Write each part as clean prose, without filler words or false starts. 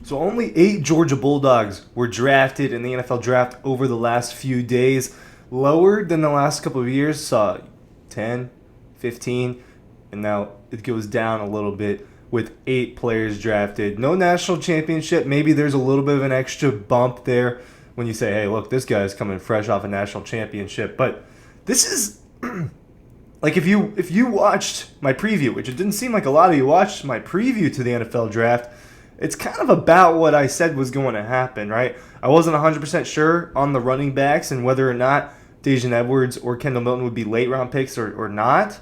So only 8 Georgia Bulldogs were drafted in the NFL draft over the last few days, lower than the last couple of years. Saw 10, 15, and now it goes down a little bit with 8 players drafted. No national championship. Maybe there's a little bit of an extra bump there when you say, hey, look, this guy's coming fresh off a national championship. But this is like if you watched my preview, which it didn't seem like a lot of you watched my preview to the NFL draft, it's kind of about what I said was going to happen, right? I wasn't 100% sure on the running backs and whether or not Daijun Edwards or Kendall Milton would be late round picks or not.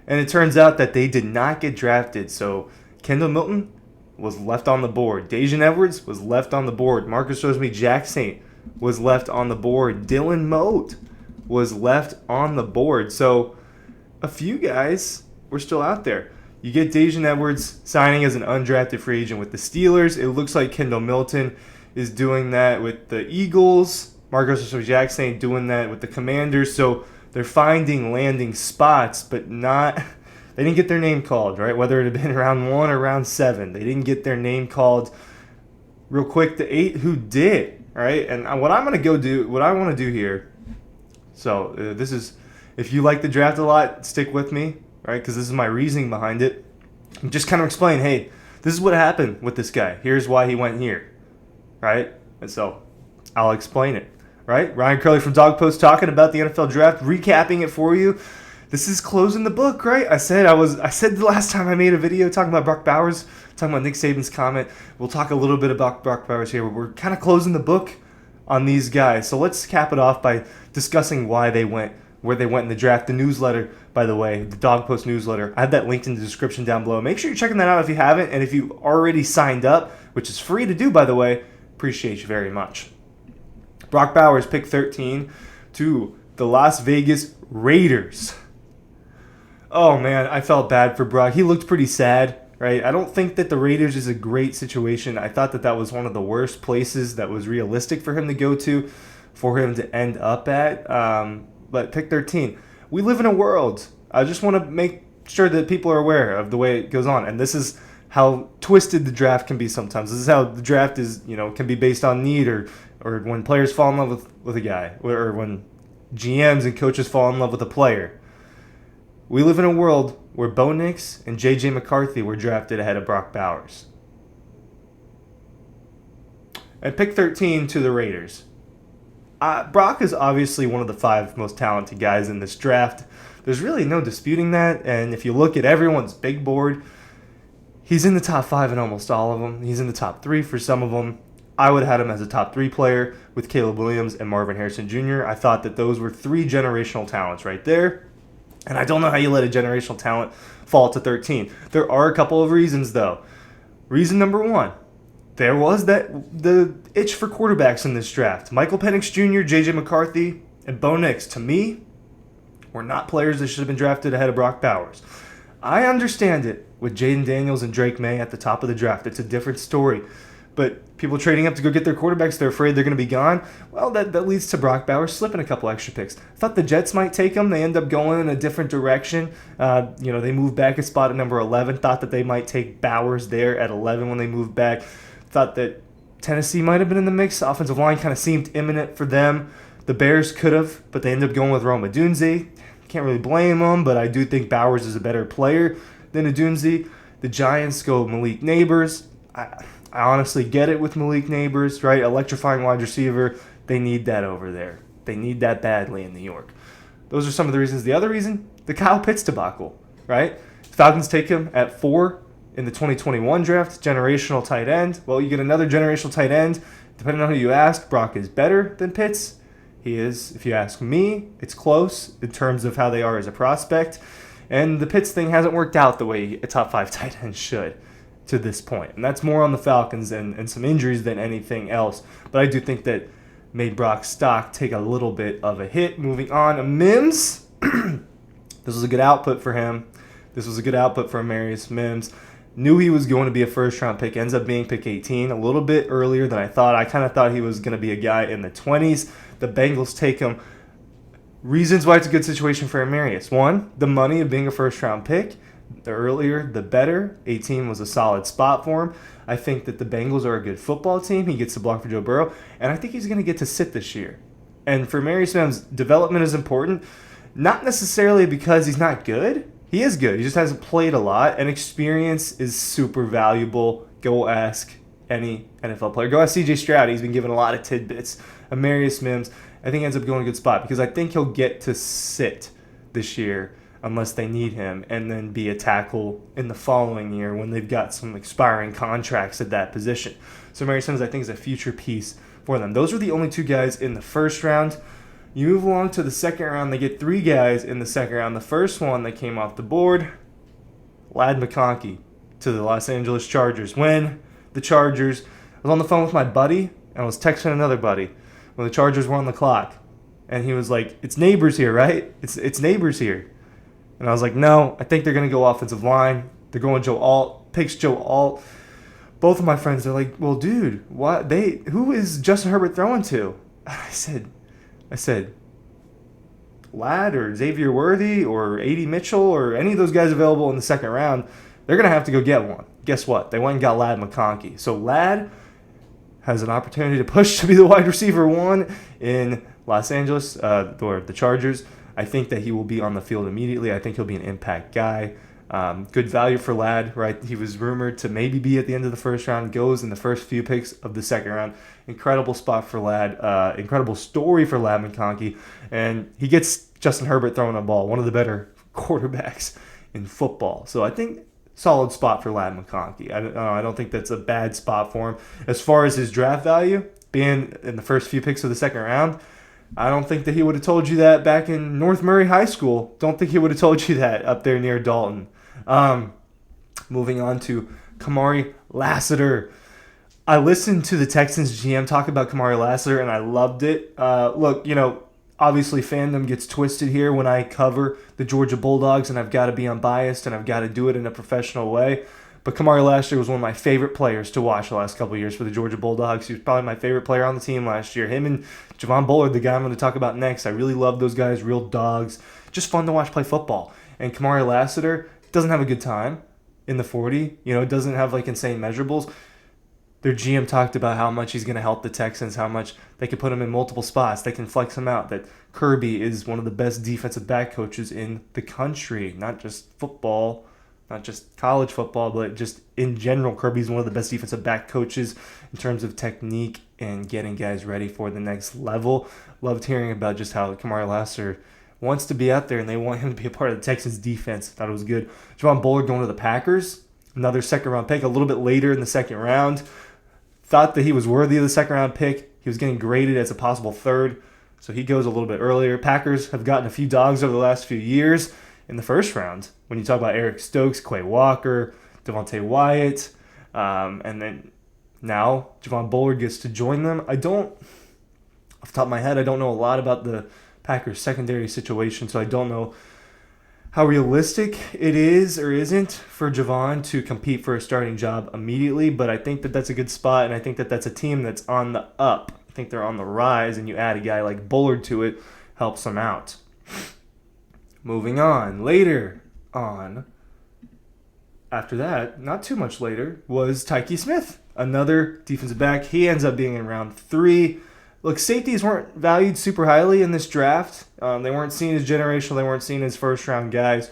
And it turns out that they did not get drafted. So Kendall Milton was left on the board. Daijun Edwards was left on the board. Marcus Rosemary-Jacksaint was left on the board. Dylan Mote was left on the board. So a few guys were still out there. You get Daijun Edwards signing as an undrafted free agent with the Steelers. It looks like Kendall Milton is doing that with the Eagles. Marcus Rosemary-Jacksaint doing that with the Commanders. So they're finding landing spots, but not. They didn't get their name called, right? Whether it had been round 1 or round 7, they didn't get their name called. Real quick, the 8 who did, right? And what I'm gonna go do, what I want to do here. So this is, if you like the draft a lot, stick with me, right? Because this is my reasoning behind it. Just kind of explain, hey, this is what happened with this guy. Here's why he went here, right? And so I'll explain it, right? Ryan Curley from Dawg Post talking about the NFL draft, recapping it for you. This is closing the book, right? I said the last time I made a video talking about Brock Bowers, talking about Nick Saban's comment. We'll talk a little bit about Brock Bowers here. We're kind of closing the book on these guys. So let's cap it off by discussing why they went where they went in the draft. The newsletter, by the way, the Dawg Post newsletter, I have that linked in the description down below. Make sure you're checking that out if you haven't. And if you've already signed up, which is free to do, by the way, appreciate you very much. Brock Bowers, pick 13 to the Las Vegas Raiders. Oh, man, I felt bad for Brock. He looked pretty sad, right? I don't think that the Raiders is a great situation. I thought that was one of the worst places that was realistic for him to go to, for him to end up at. But pick 13. We live in a world. I just want to make sure that people are aware of the way it goes on. And this is how twisted the draft can be sometimes. This is how the draft is, can be based on need or when players fall in love with a guy, or when GMs and coaches fall in love with a player. We live in a world where Bo Nix and J.J. McCarthy were drafted ahead of Brock Bowers. At pick 13 to the Raiders. Brock is obviously one of the 5 most talented guys in this draft. There's really no disputing that. And if you look at everyone's big board, he's in the top 5 in almost all of them. He's in the top 3 for some of them. I would have had him as a top 3 player with Caleb Williams and Marvin Harrison Jr. I thought that those were 3 generational talents right there. And I don't know how you let a generational talent fall to 13. There are a couple of reasons, though. Reason number 1, there was the itch for quarterbacks in this draft. Michael Penix Jr., J.J. McCarthy, and Bo Nix, to me, were not players that should have been drafted ahead of Brock Bowers. I understand it with Jaden Daniels and Drake May at the top of the draft. It's a different story. But people trading up to go get their quarterbacks, they're afraid they're going to be gone. Well, that leads to Brock Bowers slipping a couple extra picks. I thought the Jets might take him. They end up going in a different direction. They moved back a spot at number 11. Thought that they might take Bowers there at 11 when they moved back. Thought that Tennessee might have been in the mix. Offensive line kind of seemed imminent for them. The Bears could have, but they ended up going with Rome Odunze. Can't really blame them, but I do think Bowers is a better player than Odunze. The Giants go Malik Neighbors. I honestly get it with Malik Neighbors, right? Electrifying wide receiver. They need that over there. They need that badly in New York. Those are some of the reasons. The other reason, the Kyle Pitts debacle, right? The Falcons take him at 4 in the 2021 draft, generational tight end. Well, you get another generational tight end. Depending on who you ask, Brock is better than Pitts. He is, if you ask me, it's close in terms of how they are as a prospect. And the Pitts thing hasn't worked out the way a top 5 tight end should to this point. And that's more on the Falcons and some injuries than anything else. But I do think that made Brock's stock take a little bit of a hit. Moving on, Mims. This was a good output for him. This was a good output for Amarius Mims. Knew he was going to be a first-round pick. Ends up being pick 18, a little bit earlier than I thought. I kind of thought he was going to be a guy in the 20s. The Bengals take him. Reasons why it's a good situation for Amarius. 1, the money of being a first-round pick. The earlier, the better. 18 was a solid spot for him. I think that the Bengals are a good football team. He gets to block for Joe Burrow, and I think he's going to get to sit this year. And for Amarius Mims, development is important, not necessarily because he's not good. He is good. He just hasn't played a lot, and experience is super valuable. Go ask any NFL player. Go ask C.J. Stroud. He's been given a lot of tidbits. Amarius Mims, I think, ends up going a good spot because I think he'll get to sit this year unless they need him, and then be a tackle in the following year when they've got some expiring contracts at that position. So Amarius Mims, I think, is a future piece for them. Those were the only 2 guys in the first round. You move along to the second round. They get 3 guys in the second round. The first one that came off the board, Ladd McConkey to the Los Angeles Chargers. When the Chargers, I was on the phone with my buddy, and I was texting another buddy when the Chargers were on the clock. And he was like, it's Neighbors here, right? It's Neighbors here. And I was like, no, I think they're going to go offensive line. They're going Joe Alt, picks Joe Alt. Both of my friends, they're like, well, dude, who is Justin Herbert throwing to? I said, Ladd or Xavier Worthy or A.D. Mitchell or any of those guys available in the second round, they're going to have to go get one. Guess what? They went and got Ladd McConkey. So Ladd has an opportunity to push to be the wide receiver 1 in Los Angeles, or the Chargers. I think that he will be on the field immediately. I think he'll be an impact guy. Good value for Ladd, right? He was rumored to maybe be at the end of the first round, goes in the first few picks of the second round. Incredible spot for Ladd. Incredible story for Ladd McConkey. And he gets Justin Herbert throwing a ball, one of the better quarterbacks in football. So I think solid spot for Ladd McConkey. I don't think that's a bad spot for him. As far as his draft value, being in the first few picks of the second round, I don't think that he would have told you that back in North Murray High School. Don't think he would have told you that up there near Dalton. Moving on to Kamari Lassiter. I listened to the Texans GM talk about Kamari Lassiter, and I loved it. Look, obviously fandom gets twisted here when I cover the Georgia Bulldogs, and I've got to be unbiased, and I've got to do it in a professional way. But Kamari Lassiter was one of my favorite players to watch the last couple of years for the Georgia Bulldogs. He was probably my favorite player on the team last year. Him and Javon Bullard, the guy I'm going to talk about next. I really love those guys, real dogs. Just fun to watch play football. And Kamari Lassiter doesn't have a good time in the 40. Doesn't have insane measurables. Their GM talked about how much he's going to help the Texans, how much they can put him in multiple spots. They can flex him out. That Kirby is one of the best defensive back coaches in the country, not just football. Not just college football, but just in general. Kirby's one of the best defensive back coaches in terms of technique and getting guys ready for the next level. Loved hearing about just how Kamari Lassiter wants to be out there and they want him to be a part of the Texans defense. Thought it was good. Javon Bullard going to the Packers. Another second-round pick a little bit later in the second round. Thought that he was worthy of the second-round pick. He was getting graded as a possible third, so he goes a little bit earlier. Packers have gotten a few dogs over the last few years in the first round. When you talk about Eric Stokes, Quay Walker, Devontae Wyatt, and then now Javon Bullard gets to join them. Off the top of my head, I don't know a lot about the Packers secondary situation, so I don't know how realistic it is or isn't for Javon to compete for a starting job immediately, but I think that that's a good spot, and I think that that's a team that's on the up. I think they're on the rise, and you add a guy like Bullard to it, helps them out. Moving on, later on, after that, not too much later, was Tyke Smith, another defensive back. He ends up being in round 3. Look, safeties weren't valued super highly in this draft. They weren't seen as generational. They weren't seen as first-round guys.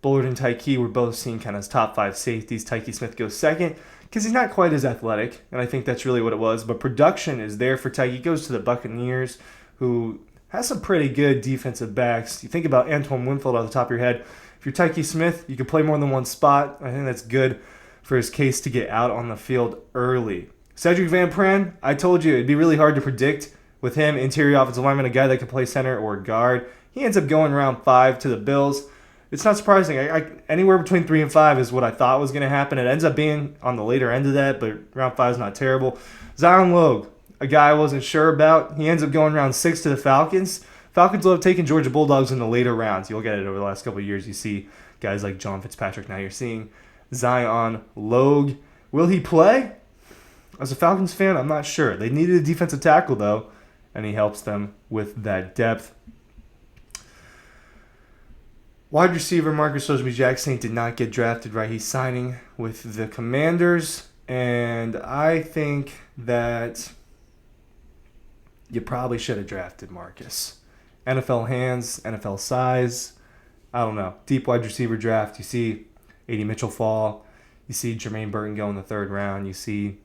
Bullard and Tyke were both seen kind of as top 5 safeties. Tyke Smith goes second because he's not quite as athletic, and I think that's really what it was. But production is there for Tyke. He goes to the Buccaneers, who has some pretty good defensive backs. You think about Antoine Winfield off the top of your head. If you're Tyke Smith, you can play more than one spot. I think that's good for his case to get out on the field early. Cedric Van Pran, I told you it'd be really hard to predict with him, interior offensive lineman, a guy that can play center or guard. He ends up going round 5 to the Bills. It's not surprising. Anywhere between 3 and 5 is what I thought was going to happen. It ends up being on the later end of that, but round 5 is not terrible. Zion Logue, a guy I wasn't sure about. He ends up going round 6 to the Falcons. Falcons love taking Georgia Bulldogs in the later rounds. You'll get it over the last couple of years. You see guys like John Fitzpatrick. Now you're seeing Zion Logue. Will he play? As a Falcons fan, I'm not sure. They needed a defensive tackle, though, and he helps them with that depth. Wide receiver Marcus Osby-Jackson did not get drafted right. He's signing with the Commanders. And I think that you probably should have drafted Marcus. NFL hands, NFL size. I don't know. Deep wide receiver draft. You see A.D. Mitchell fall. You see Jermaine Burton go in the third round. You see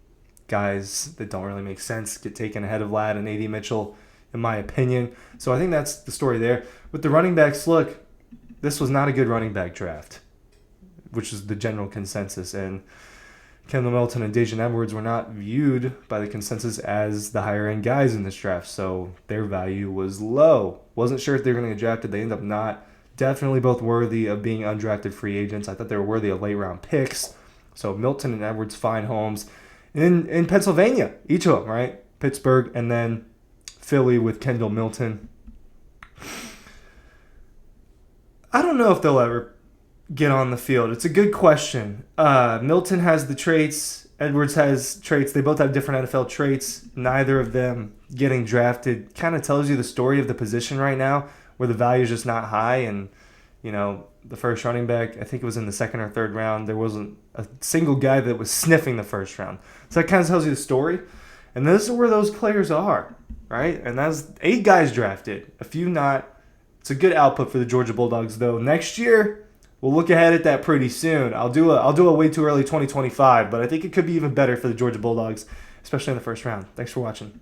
guys that don't really make sense get taken ahead of Ladd and A.D. Mitchell, in my opinion. So I think that's the story there. With the running backs, look, this was not a good running back draft, which is the general consensus. And Kendall Milton and Dejan Edwards were not viewed by the consensus as the higher-end guys in this draft, so their value was low. Wasn't sure if they were going to get drafted. They ended up not. Definitely both worthy of being undrafted free agents. I thought they were worthy of late-round picks. So Milton and Edwards find homes in Pennsylvania, each of them, right? Pittsburgh and then Philly with Kendall Milton. I don't know if they'll ever get on the field. It's a good question. Milton has the traits. Edwards has traits. They both have different NFL traits. Neither of them getting drafted kind of tells you the story of the position right now, where the value is just not high. And, you know, the first running back, I think it was in the second or third round, there wasn't a single guy that was sniffing the first round. So that kind of tells you the story. And this is where those players are, right? And that's 8 guys drafted, a few not. It's a good output for the Georgia Bulldogs, though. Next year, we'll look ahead at that pretty soon. I'll do a way too early 2025, but I think it could be even better for the Georgia Bulldogs, especially in the first round. Thanks for watching.